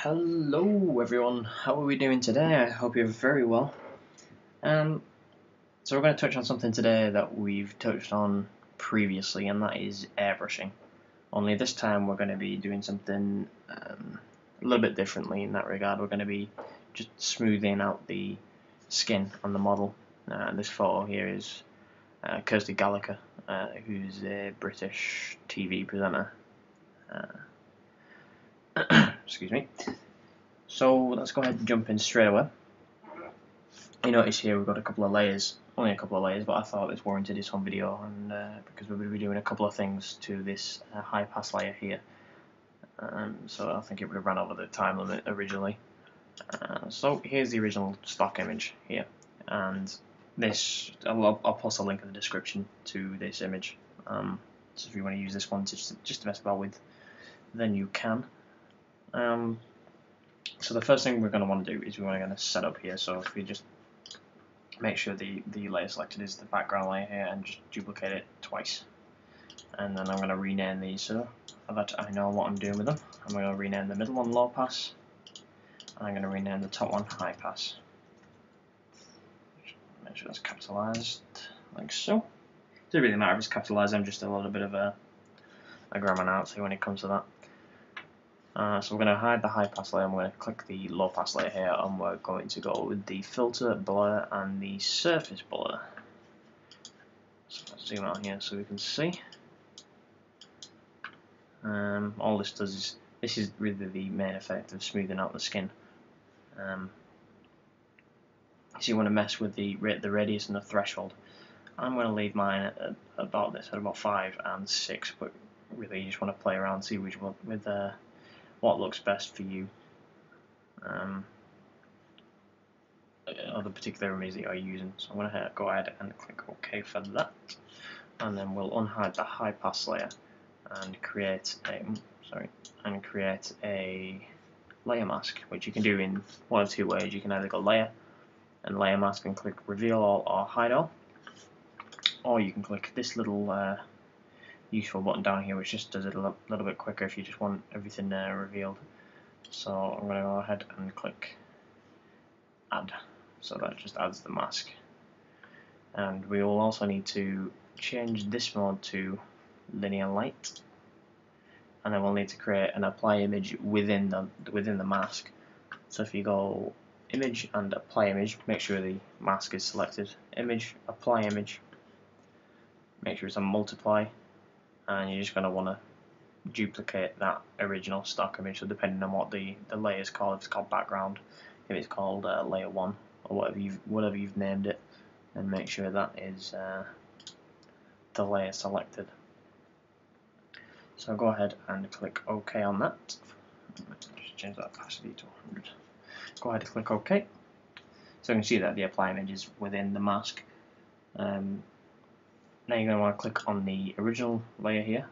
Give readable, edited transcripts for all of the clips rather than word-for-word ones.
Hello everyone, how are we doing today? I hope you're very well. So we're going to touch on something today that we've touched on previously, and that is airbrushing. Only this time we're going to be doing something a little bit differently in that regard. We're going to be just smoothing out the skin on the model. This photo here is Kirsty Gallagher, who's a British TV presenter. Excuse me. So let's go ahead and jump in straight away. You notice here we've got a couple of layers, only a couple of layers, but I thought this warranted its own video, and because we're going to be doing a couple of things to this high pass layer here, so I think it would have run over the time limit originally. So here's the original stock image here, and this I'll post a link in the description to this image. So if you want to use this one just to mess about with, then you can. So the first thing we're going to want to do is we're going to set up here. So if we just make sure the layer selected is the background layer here, and just duplicate it twice, and then I'm going to rename these so that I know what I'm doing with them. I'm going to rename the middle one low pass, and I'm going to rename the top one high pass. Make sure that's capitalized like so. It doesn't really matter if it's capitalized. I'm just a little bit of a grammar Nazi when it comes to that. So we're going to hide the high pass layer, and we're going to click the low pass layer here, and we're going to go with the filter, blur, and the surface blur. So let's zoom out here so we can see. All this does is, this is really the main effect of smoothing out the skin. So you want to mess with the radius and the threshold. I'm going to leave mine at about this, at about 5 and 6, but really you just want to play around, see which one with what looks best for you, or the particular image that you're using. So I'm going to go ahead and click OK for that, and then we'll unhide the high pass layer and create a layer mask, which you can do in one of two ways. You can either go layer and layer mask and click reveal all or hide all, or you can click this little useful button down here, which just does it a little bit quicker if you just want everything revealed. So I'm going to go ahead and click add, so that just adds the mask. And we will also need to change this mode to linear light, and then we'll need to create an apply image within the mask. So if you go image and apply image, make sure the mask is selected, image, apply image, make sure it's on multiply, and you're just going to want to duplicate that original stock image. So depending on what the layer is called, if it's called background, if it's called layer 1, or whatever you've named it, and make sure that is the layer selected. So go ahead and click OK on that. Just change that opacity to 100. Go ahead and click OK. So you can see that the apply image is within the mask. Now you're going to want to click on the original layer here,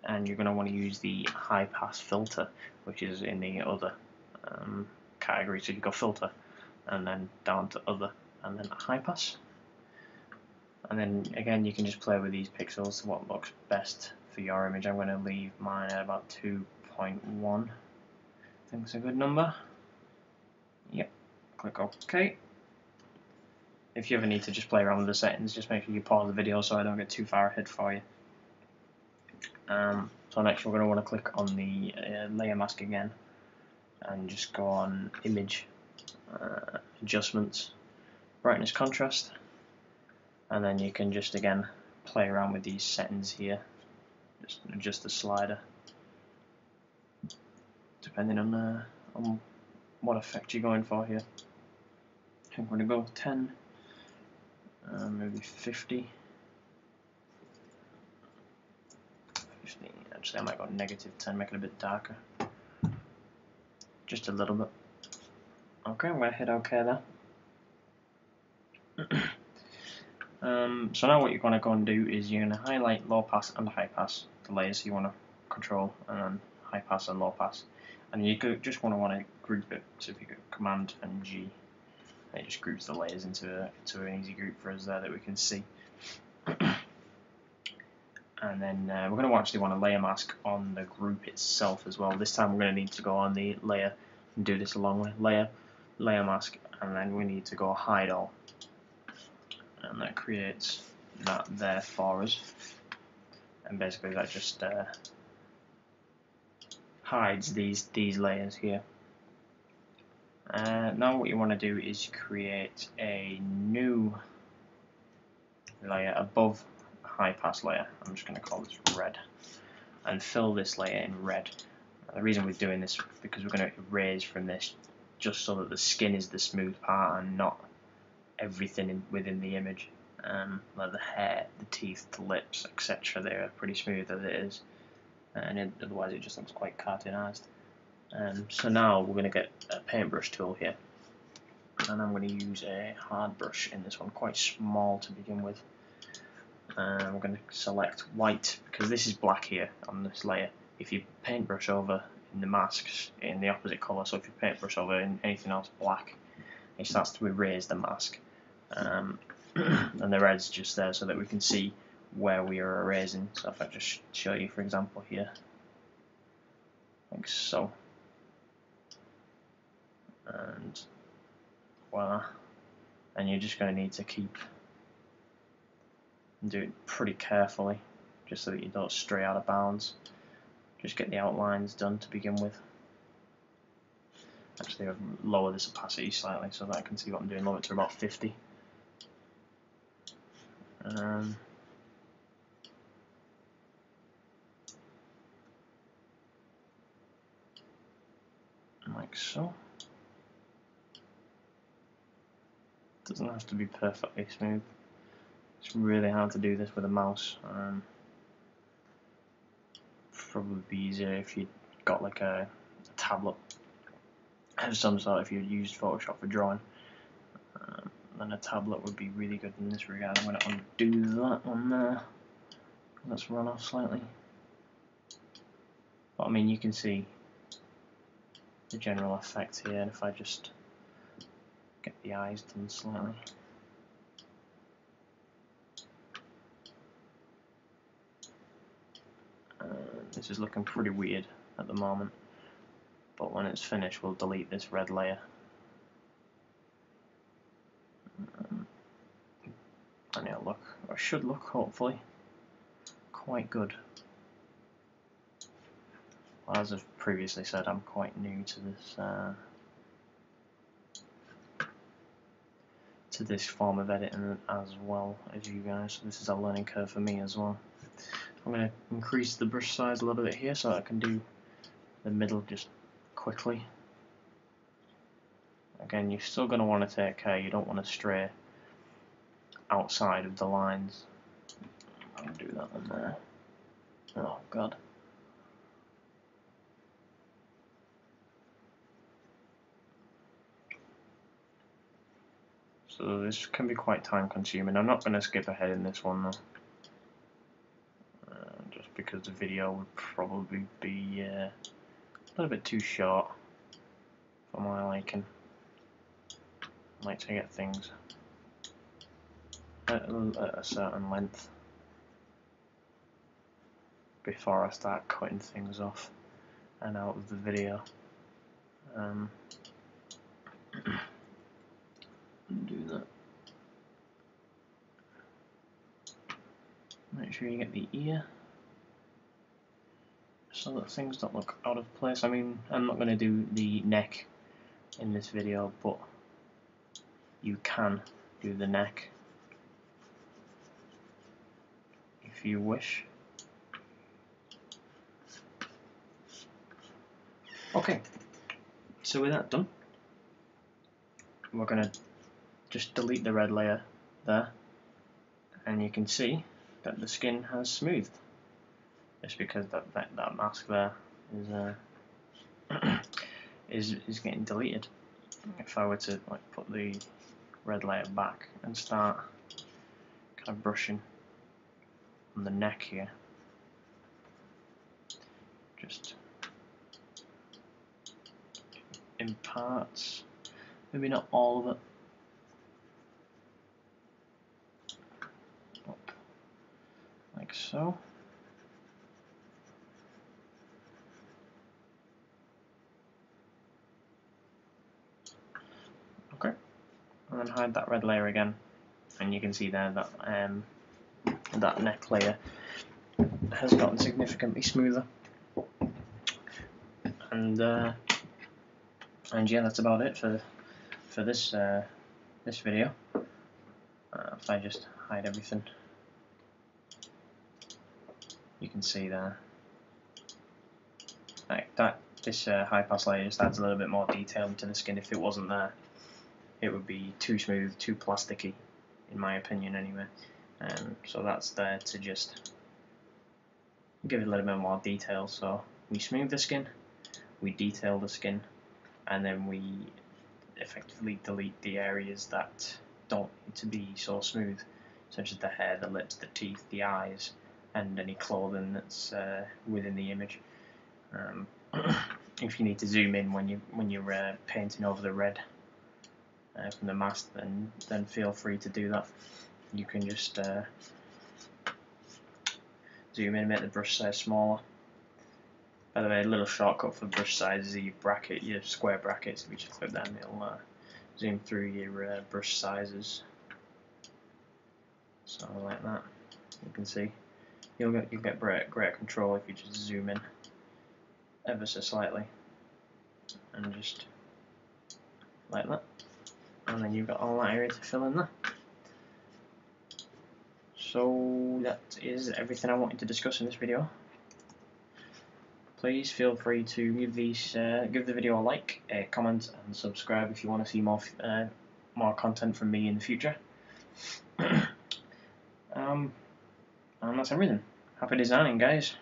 and you're going to want to use the high pass filter, which is in the other category. So you go filter, and then down to other, and then high pass. And then again, you can just play with these pixels to what looks best for your image. I'm going to leave mine at about 2.1. I think it's a good number. Yep. Click OK. If you ever need to just play around with the settings, just make sure you pause the video so I don't get too far ahead for you. So next we're going to want to click on the layer mask again, and just go on image, adjustments, brightness, contrast, and then you can just again play around with these settings here, just adjust the slider depending on what effect you're going for here. I think we're going to go 10, maybe 50. Actually, I might go -10, make it a bit darker, just a little bit. Okay, I'm going to hit OK there. So now what you're going to go and do is you're going to highlight low pass and high pass, the layers you want to control, and then high pass and low pass, and you just want to group it. So if you go Command and G, it just groups the layers into an easy group for us there that we can see. and then we're going to actually want a layer mask on the group itself as well. This time we're going to need to go on the layer and do this a long way. Layer mask, and then we need to go hide all, and that creates that there for us. And basically that just hides these layers here. Now what you want to do is create a new layer above a high pass layer. I'm just going to call this red, and fill this layer in red. The reason we're doing this is because we're going to erase from this just so that the skin is the smooth part and not everything within the image. Like the hair, the teeth, the lips, etc. They're pretty smooth as it is, and otherwise it just looks quite cartoonized. So now we're going to get a paintbrush tool here, and I'm going to use a hard brush in this one, quite small to begin with. We're going to select white because this is black here on this layer. If you paintbrush over in the masks in the opposite colour, so if you paintbrush over in anything else black, it starts to erase the mask. And the red's just there so that we can see where we are erasing. So if I just show you, for example, here, like so, and voila. And you're just going to need to keep and do it pretty carefully, just so that you don't stray out of bounds. Just get the outlines done to begin with. Actually, I'll lower this opacity slightly so that I can see what I'm doing. Lower it to about 50. Like so. Doesn't have to be perfectly smooth. It's really hard to do this with a mouse. Probably be easier if you got like a tablet of some sort, if you used Photoshop for drawing. Then a tablet would be really good in this regard. I'm going to undo that one there. Let's run off slightly. But I mean, you can see the general effect here, and if I just get the eyes done slightly. This is looking pretty weird at the moment, but when it's finished we'll delete this red layer. And it'll look, or should look, hopefully, quite good. Well, as I've previously said, I'm quite new to this form of editing as well as you guys, so this is a learning curve for me as well. I'm going to increase the brush size a little bit here so I can do the middle just quickly. Again, you're still going to want to take care, you don't want to stray outside of the lines. I'll do that one there. Oh god. So this can be quite time consuming. I'm not going to skip ahead in this one though. Just because the video would probably be a little bit too short for my liking. I like to get things at a certain length before I start cutting things off and out of the video. Do that. Make sure you get the ear so that things don't look out of place. I mean, I'm not going to do the neck in this video, but you can do the neck if you wish. Okay, so with that done, we're going to just delete the red layer there, and you can see that the skin has smoothed. Just because that mask there is getting deleted. If I were to like put the red layer back and start kind of brushing on the neck here, just in parts, maybe not all of it. Up, like so. and then hide that red layer again, and you can see there that that neck layer has gotten significantly smoother. And yeah, that's about it for this this video. If I just hide everything, you can see there, like that. This high pass layer just adds a little bit more detail into the skin. If it wasn't there, it would be too smooth, too plasticky, in my opinion anyway. So that's there to just give it a little bit more detail. So we smooth the skin, we detail the skin, and then we effectively delete the areas that don't need to be so smooth, such as the hair, the lips, the teeth, the eyes, and any clothing that's within the image. If you need to zoom in when you're painting over the red from the mask, then feel free to do that. You can just zoom in, make the brush size smaller. By the way, a little shortcut for brush size is you bracket your square brackets. If you just click them, it'll zoom through your brush sizes. So like that, you can see you'll get greater control if you just zoom in ever so slightly, and just like that, and then you've got all that area to fill in there. So that is everything I wanted to discuss in this video. Please feel free to give the video a like, a comment, and subscribe if you want to see more content from me in the future. And that's everything. Happy designing, guys.